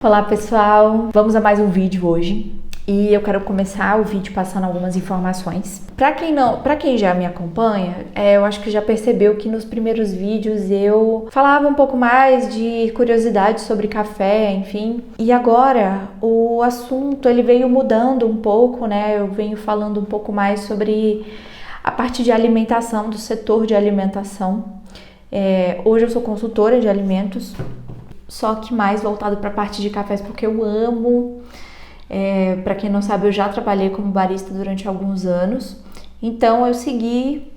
Olá pessoal, vamos a mais um vídeo hoje e eu quero começar o vídeo passando algumas informações. Para quem já me acompanha, eu acho que já percebeu que nos primeiros vídeos eu falava um pouco mais de curiosidade sobre café, enfim. E agora o assunto ele veio mudando um pouco, né? Eu venho falando um pouco mais sobre a parte de alimentação, do setor de alimentação. Hoje eu sou consultora de alimentos, só que mais voltado para a parte de cafés, porque eu amo. Para quem não sabe, eu já trabalhei como barista durante alguns anos, então eu segui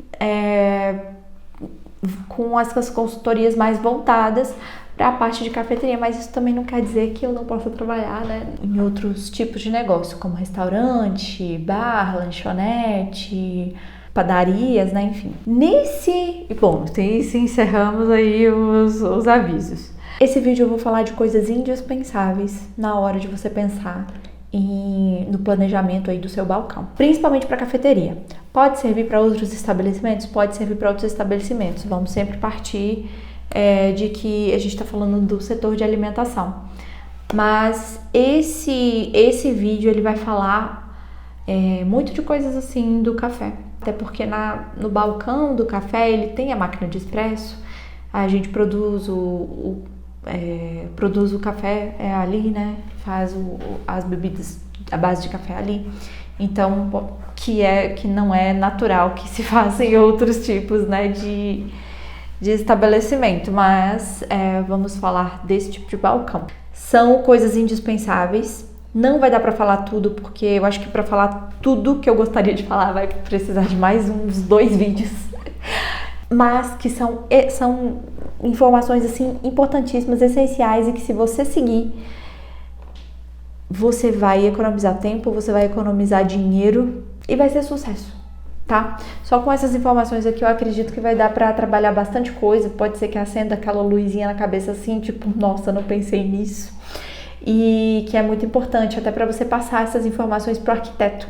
com essas consultorias mais voltadas para a parte de cafeteria, mas isso também não quer dizer que eu não possa trabalhar, né, em outros tipos de negócio, como restaurante, bar, lanchonete, padarias, né, enfim. Encerramos aí os avisos. Esse vídeo eu vou falar de coisas indispensáveis na hora de você pensar no planejamento aí do seu balcão, principalmente para cafeteria. Pode servir para outros estabelecimentos? Pode servir para outros estabelecimentos. Vamos sempre partir de que a gente está falando do setor de alimentação. Mas esse vídeo ele vai falar muito de coisas assim do café. Até porque no balcão do café ele tem a máquina de expresso, a gente produz o café ali, né? Faz as bebidas à base de café ali. Então, que não é natural que se faça em outros tipos, né, de estabelecimento. Mas vamos falar desse tipo de balcão. São coisas indispensáveis. Não vai dar para falar tudo, porque eu acho que para falar tudo que eu gostaria de falar vai precisar de mais uns 2 vídeos. Mas que são informações assim importantíssimas, essenciais, e que se você seguir, você vai economizar tempo, você vai economizar dinheiro e vai ser sucesso, tá? Só com essas informações aqui eu acredito que vai dar pra trabalhar bastante coisa. Pode ser que acenda aquela luzinha na cabeça assim, tipo, nossa, não pensei nisso. E que é muito importante até para você passar essas informações pro arquiteto.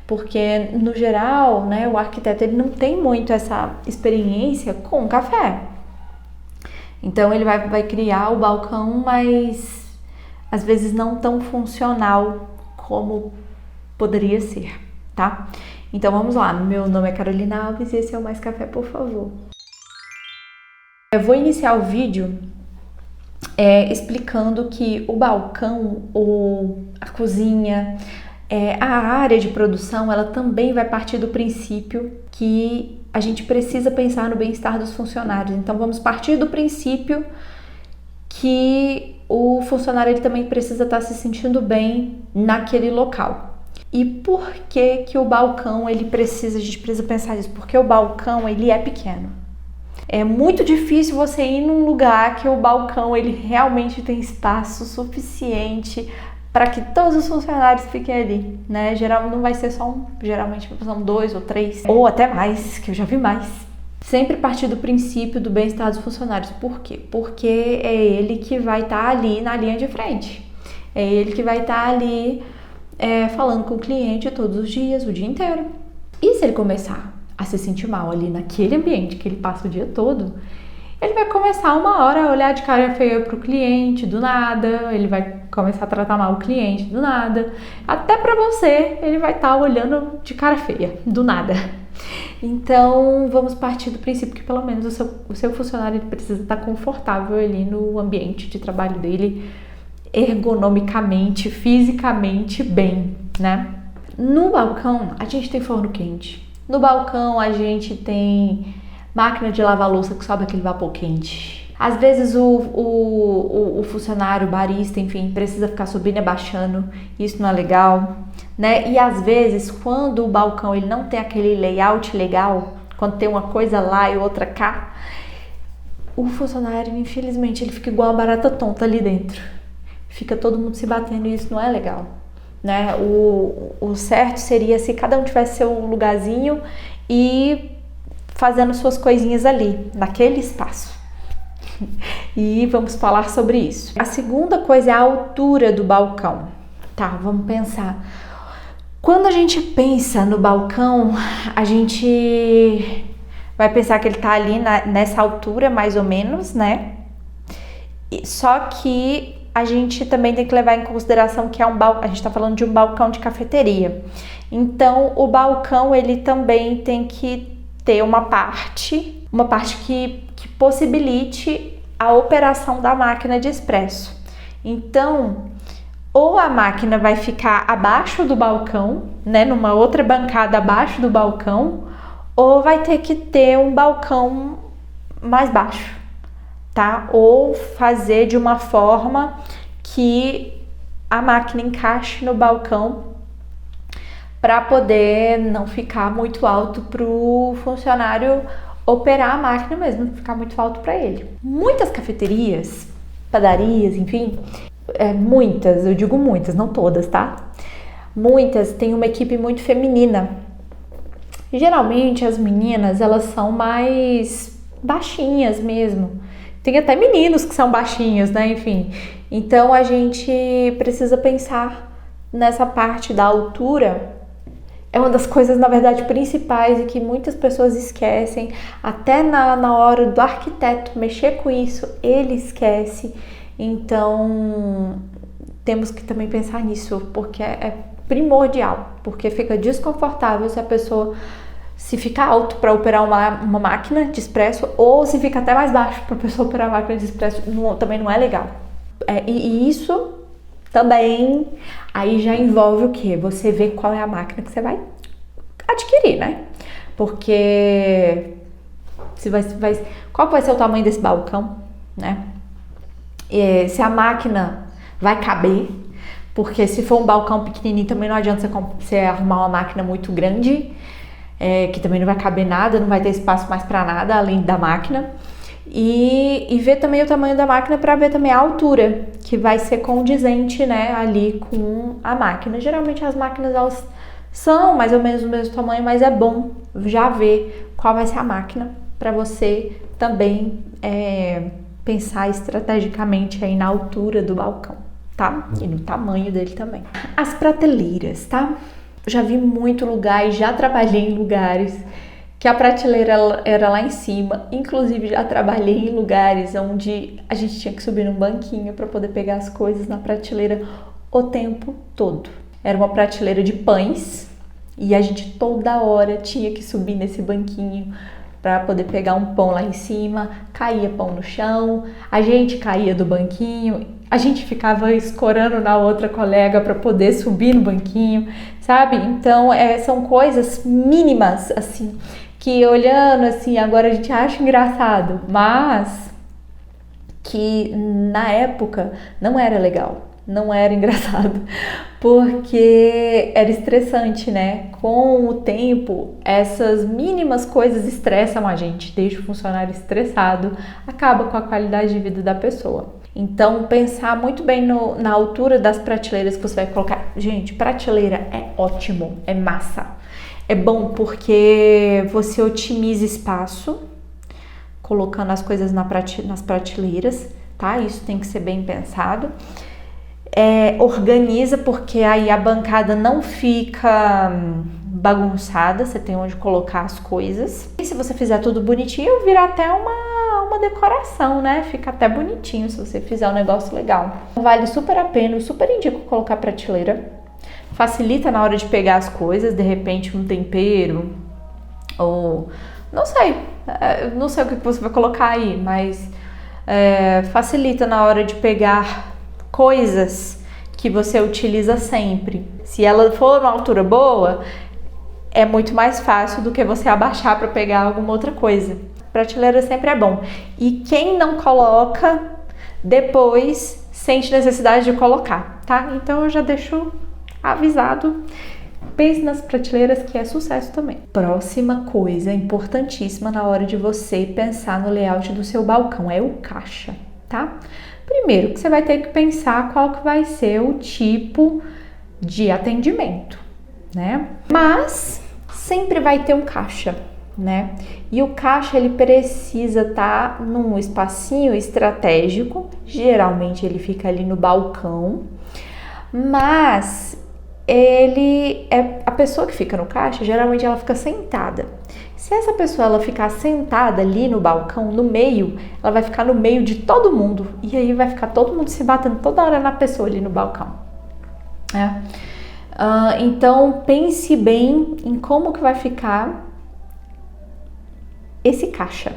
Porque, no geral, né, o arquiteto ele não tem muito essa experiência com café. Então, ele vai criar o balcão, mas às vezes não tão funcional como poderia ser, tá? Então, vamos lá. Meu nome é Carolina Alves e esse é o Mais Café, por favor. Eu vou iniciar o vídeo explicando que o balcão, a cozinha, a área de produção, ela também vai partir do princípio que a gente precisa pensar no bem-estar dos funcionários. Então, vamos partir do princípio que o funcionário ele também precisa estar se sentindo bem naquele local. E por que o balcão a gente precisa pensar nisso? Porque o balcão ele é pequeno. É muito difícil você ir num lugar que o balcão ele realmente tem espaço suficiente para que todos os funcionários fiquem ali, né? Geralmente não vai ser só um, geralmente são 2 ou 3, ou até mais, que eu já vi mais. Sempre partir do princípio do bem-estar dos funcionários. Por quê? Porque é ele que vai estar ali na linha de frente. É ele que vai estar ali falando com o cliente todos os dias, o dia inteiro. E se ele começar a se sentir mal ali naquele ambiente que ele passa o dia todo, ele vai começar uma hora a olhar de cara feia pro cliente do nada, ele vai começar a tratar mal o cliente do nada, até pra você ele vai estar olhando de cara feia do nada. Então vamos partir do princípio que pelo menos o seu funcionário ele precisa estar confortável ali no ambiente de trabalho dele, ergonomicamente, fisicamente bem, né? No balcão a gente tem forno quente, no balcão a gente tem máquina de lavar louça que sobe aquele vapor quente. Às vezes o funcionário, o barista, enfim, precisa ficar subindo e abaixando. Isso não é legal, né? E às vezes, quando o balcão ele não tem aquele layout legal, quando tem uma coisa lá e outra cá, o funcionário, infelizmente, ele fica igual uma barata tonta ali dentro. Fica todo mundo se batendo e isso não é legal, né? O certo seria se cada um tivesse seu lugarzinho e fazendo suas coisinhas ali, naquele espaço. E vamos falar sobre isso. A segunda coisa é a altura do balcão. Tá, vamos pensar. Quando a gente pensa no balcão, a gente vai pensar que ele tá ali nessa altura, mais ou menos, né? Só que a gente também tem que levar em consideração que a gente está falando de um balcão de cafeteria. Então, o balcão, ele também tem que ter uma parte que possibilite a operação da máquina de expresso. Então, ou a máquina vai ficar abaixo do balcão, né, numa outra bancada abaixo do balcão, ou vai ter que ter um balcão mais baixo, tá? Ou fazer de uma forma que a máquina encaixe no balcão para poder não ficar muito alto para o funcionário operar a máquina mesmo, ficar muito alto para ele. Muitas cafeterias, padarias, enfim, muitas, eu digo muitas, não todas, tá? Muitas têm uma equipe muito feminina. Geralmente as meninas, elas são mais baixinhas mesmo. Tem até meninos que são baixinhos, né? Enfim, então a gente precisa pensar nessa parte da altura. É uma das coisas, na verdade, principais e que muitas pessoas esquecem. Até na hora do arquiteto mexer com isso, ele esquece. Então, temos que também pensar nisso, porque é primordial. Porque fica desconfortável se a pessoa, se fica alto para operar uma máquina de expresso, ou se fica até mais baixo para a pessoa operar a máquina de expresso, também não é legal. E isso também aí já envolve o quê? Você vê qual é a máquina que você vai adquirir, né? Porque qual vai ser o tamanho desse balcão, né? Se a máquina vai caber, porque se for um balcão pequenininho também não adianta você arrumar uma máquina muito grande, que também não vai caber nada, não vai ter espaço mais para nada além da máquina. E ver também o tamanho da máquina para ver também a altura, que vai ser condizente, né, ali com a máquina. Geralmente as máquinas, elas são mais ou menos do mesmo tamanho, mas é bom já ver qual vai ser a máquina para você também pensar estrategicamente aí na altura do balcão, tá? E no tamanho dele também. As prateleiras, tá? Já vi muito lugar e já trabalhei em lugares que a prateleira era lá em cima. Inclusive, já trabalhei em lugares onde a gente tinha que subir num banquinho para poder pegar as coisas na prateleira o tempo todo. Era uma prateleira de pães e a gente toda hora tinha que subir nesse banquinho para poder pegar um pão lá em cima. Caía pão no chão, a gente caía do banquinho, a gente ficava escorando na outra colega para poder subir no banquinho, sabe? Então, são coisas mínimas, assim, que olhando assim, agora a gente acha engraçado, mas que na época não era legal, não era engraçado, porque era estressante, né? Com o tempo, essas mínimas coisas estressam a gente, deixa o funcionário estressado, acaba com a qualidade de vida da pessoa. Então, pensar muito bem na altura das prateleiras que você vai colocar. Gente, prateleira é ótimo, é massa. É bom porque você otimiza espaço, colocando as coisas nas prateleiras, tá? Isso tem que ser bem pensado. Organiza, porque aí a bancada não fica bagunçada, você tem onde colocar as coisas. E se você fizer tudo bonitinho, vira até uma decoração, né? Fica até bonitinho se você fizer um negócio legal. Vale super a pena, eu super indico colocar prateleira. Facilita na hora de pegar as coisas, de repente um tempero, ou não sei o que você vai colocar aí, mas facilita na hora de pegar coisas que você utiliza sempre. Se ela for uma altura boa, é muito mais fácil do que você abaixar para pegar alguma outra coisa. Prateleira sempre é bom. E quem não coloca, depois sente necessidade de colocar, tá? Então eu já deixo avisado. Pense nas prateleiras, que é sucesso também. Próxima coisa importantíssima na hora de você pensar no layout do seu balcão é o caixa, tá? Primeiro, que você vai ter que pensar qual que vai ser o tipo de atendimento, né? Mas sempre vai ter um caixa, né? E o caixa, ele precisa estar num espacinho estratégico. Geralmente ele fica ali no balcão, mas ele é a pessoa que fica no caixa, geralmente ela fica sentada. Se essa pessoa ela ficar sentada ali no balcão, no meio, ela vai ficar no meio de todo mundo e aí vai ficar todo mundo se batendo toda hora na pessoa ali no balcão. Então pense bem em como que vai ficar esse caixa,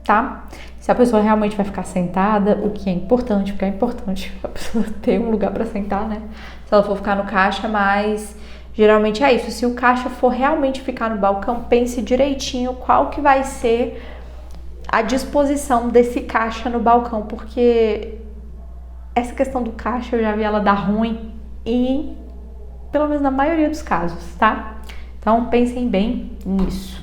tá? Se a pessoa realmente vai ficar sentada, o que é importante, porque é importante a pessoa ter um lugar para sentar, né? Se ela for ficar no caixa, mas geralmente é isso. Se o caixa for realmente ficar no balcão, pense direitinho qual que vai ser a disposição desse caixa no balcão, porque essa questão do caixa eu já vi ela dar ruim e pelo menos na maioria dos casos, tá? Então pensem bem nisso.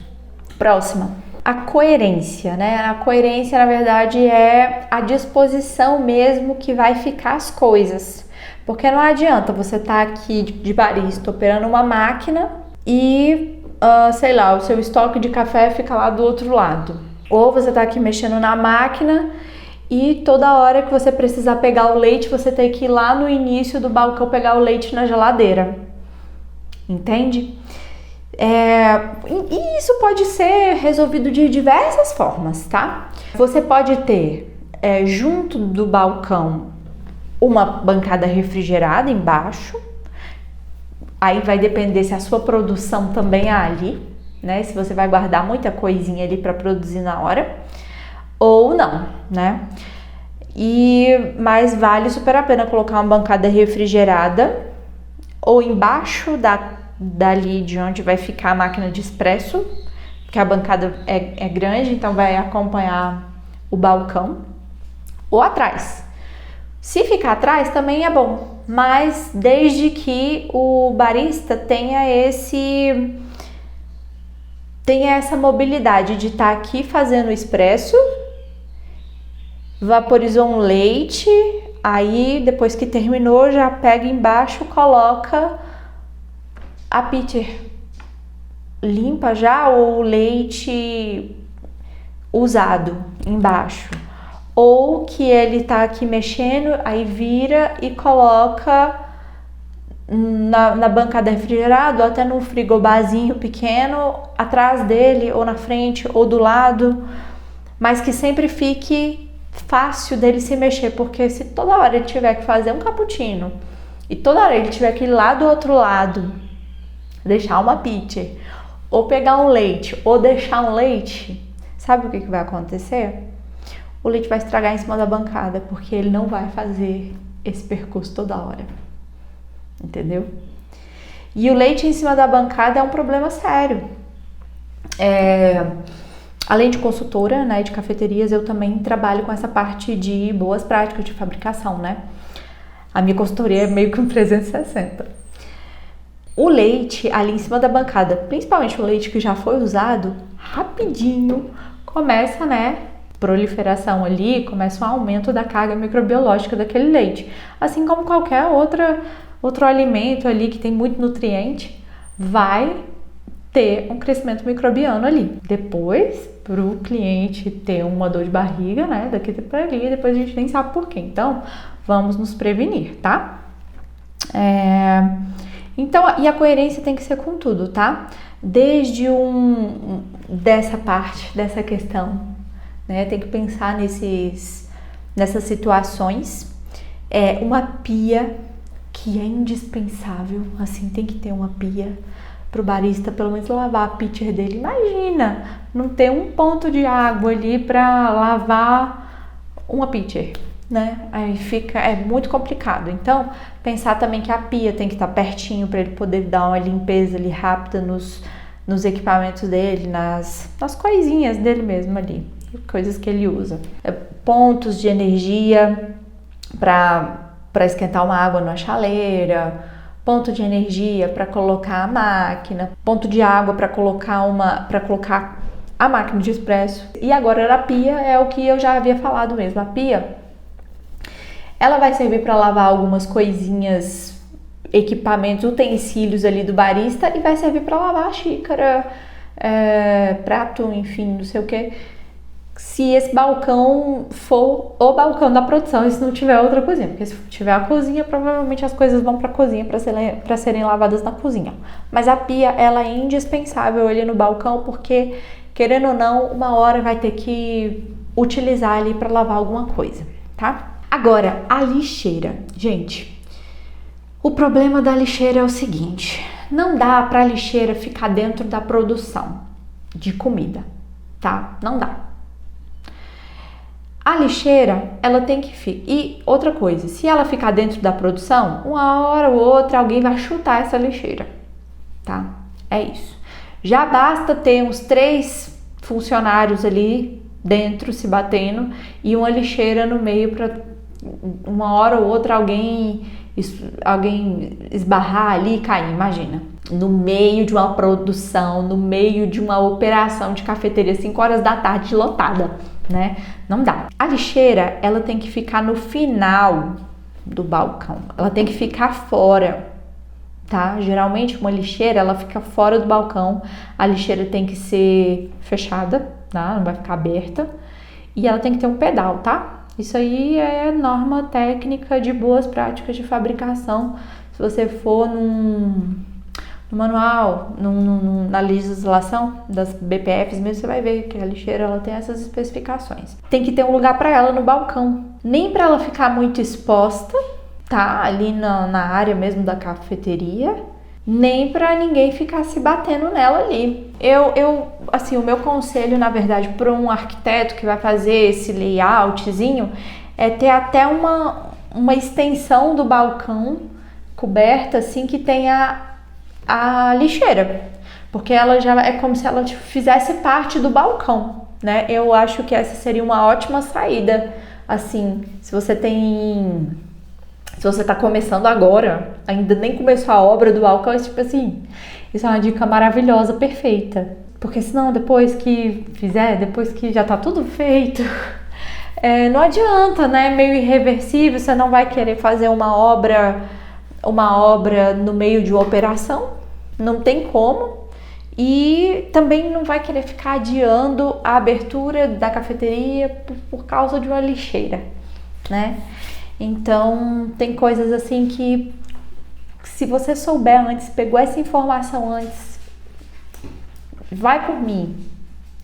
Próxima. A coerência, né? A coerência, na verdade, é a disposição mesmo que vai ficar as coisas. Porque não adianta você estar aqui de barista operando uma máquina e, sei lá, o seu estoque de café fica lá do outro lado. Ou você está aqui mexendo na máquina e toda hora que você precisar pegar o leite, você tem que ir lá no início do balcão pegar o leite na geladeira. Entende? E isso pode ser resolvido de diversas formas, tá? Você pode ter junto do balcão uma bancada refrigerada embaixo, aí vai depender se a sua produção também é ali, né? Se você vai guardar muita coisinha ali para produzir na hora ou não, né? Mas vale super a pena colocar uma bancada refrigerada ou embaixo dali de onde vai ficar a máquina de expresso, porque a bancada é grande, então vai acompanhar o balcão, ou atrás. Se ficar atrás também é bom, mas desde que o barista tenha essa mobilidade de estar aqui fazendo o expresso, vaporizou um leite, aí depois que terminou já pega embaixo, coloca a pitcher limpa já ou leite usado embaixo. Ou que ele tá aqui mexendo, aí vira e coloca na bancada refrigerada ou até num frigobarzinho pequeno atrás dele, ou na frente, ou do lado, mas que sempre fique fácil dele se mexer, porque se toda hora ele tiver que fazer um cappuccino e toda hora ele tiver que ir lá do outro lado, deixar uma pitcher, ou pegar um leite, ou deixar um leite, sabe o que vai acontecer? O leite vai estragar em cima da bancada, porque ele não vai fazer esse percurso toda hora. Entendeu? E o leite em cima da bancada é um problema sério. Além de consultora, né, de cafeterias, eu também trabalho com essa parte de boas práticas de fabricação, né? A minha consultoria é meio que um 360. O leite ali em cima da bancada, principalmente o leite que já foi usado, rapidinho começa, né, proliferação ali, começa um aumento da carga microbiológica daquele leite. Assim como qualquer outro alimento ali que tem muito nutriente, vai ter um crescimento microbiano ali. Depois, para o cliente ter uma dor de barriga, né, daqui para ali, depois a gente nem sabe por quê. Então, vamos nos prevenir, tá? Então, e a coerência tem que ser com tudo, tá? Desde dessa parte, dessa questão, né? Tem que pensar nessas situações. Uma pia que é indispensável, assim, tem que ter uma pia pro barista pelo menos lavar a pitcher dele. Imagina não ter um ponto de água ali para lavar uma pitcher, né? Aí é muito complicado. Então, pensar também que a pia tem que estar pertinho para ele poder dar uma limpeza ali rápida nos equipamentos dele, nas coisinhas dele mesmo ali, coisas que ele usa. Pontos de energia para esquentar uma água na chaleira, ponto de energia para colocar a máquina, ponto de água para colocar a máquina de expresso. E agora a pia é o que eu já havia falado mesmo. A pia, ela vai servir para lavar algumas coisinhas, equipamentos, utensílios ali do barista, e vai servir para lavar a xícara, prato, enfim, não sei o que. se esse balcão for o balcão da produção e se não tiver outra cozinha, porque se tiver a cozinha, provavelmente as coisas vão para a cozinha para serem lavadas na cozinha. Mas a pia, ela é indispensável ali no balcão, porque querendo ou não, uma hora vai ter que utilizar ali para lavar alguma coisa, tá? Agora, a lixeira. Gente, o problema da lixeira é o seguinte, não dá para a lixeira ficar dentro da produção de comida, tá? Não dá. A lixeira, ela tem que ficar. E outra coisa, se ela ficar dentro da produção, uma hora ou outra alguém vai chutar essa lixeira, tá? É isso. Já basta ter uns 3 funcionários ali dentro se batendo e uma lixeira no meio para uma hora ou outra alguém esbarrar ali e cair, imagina. No meio de uma produção, no meio de uma operação de cafeteria, 5 horas da tarde lotada, né? Não dá. A lixeira, ela tem que ficar no final do balcão. Ela tem que ficar fora, tá? Geralmente uma lixeira, ela fica fora do balcão. A lixeira tem que ser fechada, tá? Não vai ficar aberta. E ela tem que ter um pedal, tá? Isso aí é norma técnica de boas práticas de fabricação. Se você for no manual, na legislação das BPFs mesmo, você vai ver que a lixeira ela tem essas especificações. Tem que ter um lugar para ela no balcão. Nem para ela ficar muito exposta, tá? Ali na área mesmo da cafeteria, nem para ninguém ficar se batendo nela ali. Assim, o meu conselho, na verdade, para um arquiteto que vai fazer esse layoutzinho é ter até uma extensão do balcão coberta, assim, que tenha a lixeira, porque ela já é como se ela fizesse parte do balcão, né? Eu acho que essa seria uma ótima saída, assim, se você tá começando agora, ainda nem começou a obra do balcão, tipo assim, isso é uma dica maravilhosa, perfeita. Porque senão depois que já tá tudo feito, não adianta, né? Meio irreversível, você não vai querer fazer uma obra no meio de uma operação, não tem como. E também não vai querer ficar adiando a abertura da cafeteria por causa de uma lixeira, né? Então, tem coisas assim que, se você souber antes, pegou essa informação antes, vai por mim.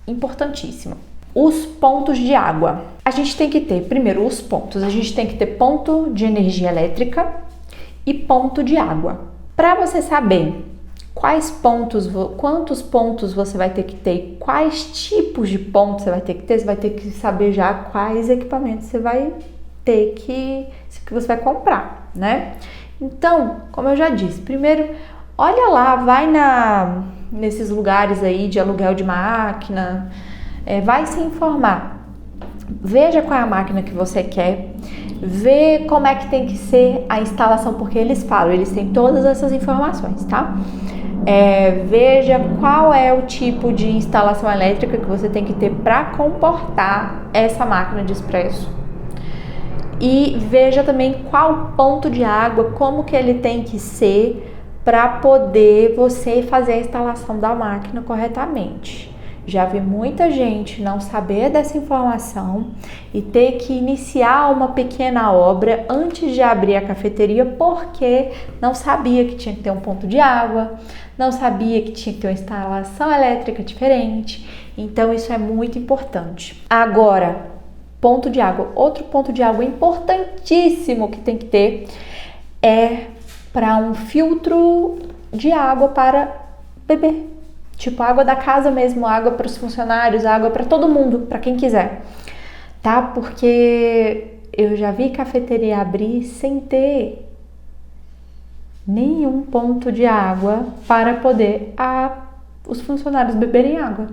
Importantíssimo. Os pontos de água. A gente tem que ter, primeiro, os pontos. A gente tem que ter ponto de energia elétrica e ponto de água. Para você saber quantos pontos você vai ter que ter, quais tipos de pontos você vai ter que ter, você vai ter que saber já quais equipamentos você vai ter que você vai comprar, né? Então, como eu já disse, primeiro, olha lá, vai nesses lugares aí de aluguel de máquina, vai se informar. Veja qual é a máquina que você quer, vê como é que tem que ser a instalação, porque eles têm todas essas informações, tá? Veja qual é o tipo de instalação elétrica que você tem que ter para comportar essa máquina de expresso. E veja também qual ponto de água, como que ele tem que ser para poder você fazer a instalação da máquina corretamente. Já vi muita gente não saber dessa informação e ter que iniciar uma pequena obra antes de abrir a cafeteria porque não sabia que tinha que ter um ponto de água, não sabia que tinha que ter uma instalação elétrica diferente. Então isso é muito importante. Agora, ponto de água. Outro ponto de água importantíssimo que tem que ter é para um filtro de água para beber. Tipo, água da casa mesmo, água para os funcionários, água para todo mundo, para quem quiser, tá? Porque eu já vi cafeteria abrir sem ter nenhum ponto de água para poder os funcionários beberem água.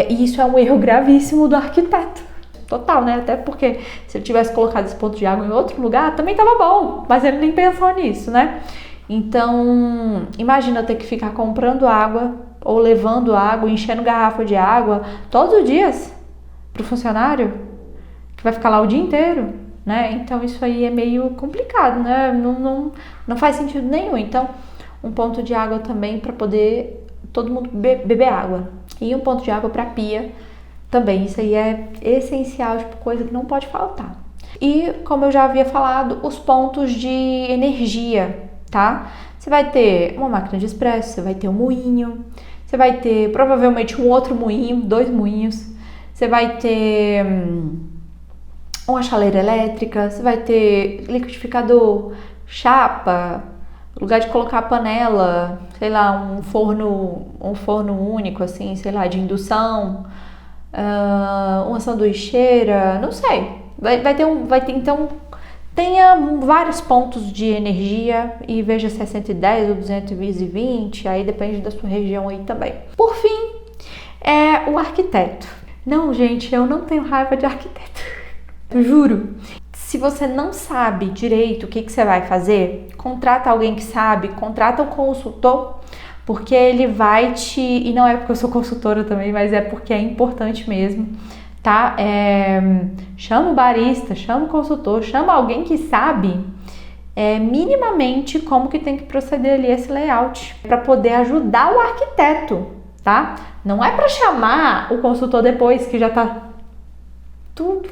E isso é um erro gravíssimo do arquiteto. Total, né? Até porque se ele tivesse colocado esse ponto de água em outro lugar, também tava bom, mas ele nem pensou nisso, né? Então, imagina eu ter que ficar comprando água ou levando água, enchendo garrafa de água todos os dias pro funcionário, que vai ficar lá o dia inteiro, né? Então, isso aí é meio complicado, né? Não faz sentido nenhum. Então, um ponto de água também para poder todo mundo beber água. E um ponto de água para pia Também isso aí é essencial, tipo, coisa que não pode faltar. E, como eu já havia falado, os pontos de energia, tá? Você vai ter uma máquina de expresso, você vai ter um moinho, você vai ter provavelmente um outro moinho, 2 moinhos, você vai ter uma chaleira elétrica, você vai ter liquidificador, chapa, lugar de colocar a panela, sei lá, um forno único, assim, sei lá, de indução, uma sanduicheira, não sei. Então, tenha vários pontos de energia e veja se é 110 ou 220, aí depende da sua região aí também. Por fim, é o arquiteto. Não, gente, eu não tenho raiva de arquiteto. Eu juro. Se você não sabe direito o que você vai fazer, contrata alguém que sabe, contrata um consultor, porque ele vai te... E não é porque eu sou consultora também, mas é porque é importante mesmo, tá? Chama o barista, chama o consultor, chama alguém que sabe minimamente como que tem que proceder ali esse layout, para poder ajudar o arquiteto, tá? Não é para chamar o consultor depois que já tá tudo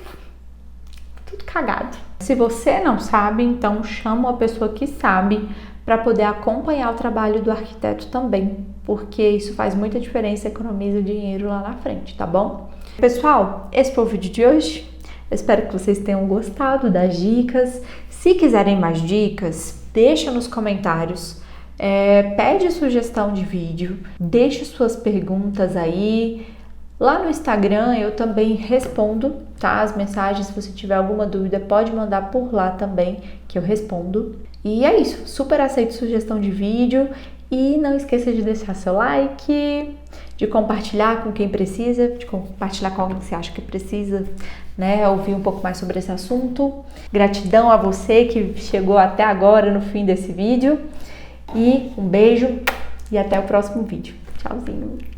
cagado. Se você não sabe, então chama uma pessoa que sabe para poder acompanhar o trabalho do arquiteto também, porque isso faz muita diferença, economiza dinheiro lá na frente, tá bom? Pessoal, esse foi o vídeo de hoje. Eu espero que vocês tenham gostado das dicas. Se quiserem mais dicas, deixa nos comentários. Pede sugestão de vídeo, deixe suas perguntas aí. Lá no Instagram eu também respondo, tá? As mensagens, se você tiver alguma dúvida, pode mandar por lá também, que eu respondo. E é isso, super aceito sugestão de vídeo. E não esqueça de deixar seu like, de compartilhar com quem precisa, de compartilhar com alguém que você acha que precisa, né, ouvir um pouco mais sobre esse assunto. Gratidão a você que chegou até agora no fim desse vídeo. E um beijo e até o próximo vídeo. Tchauzinho!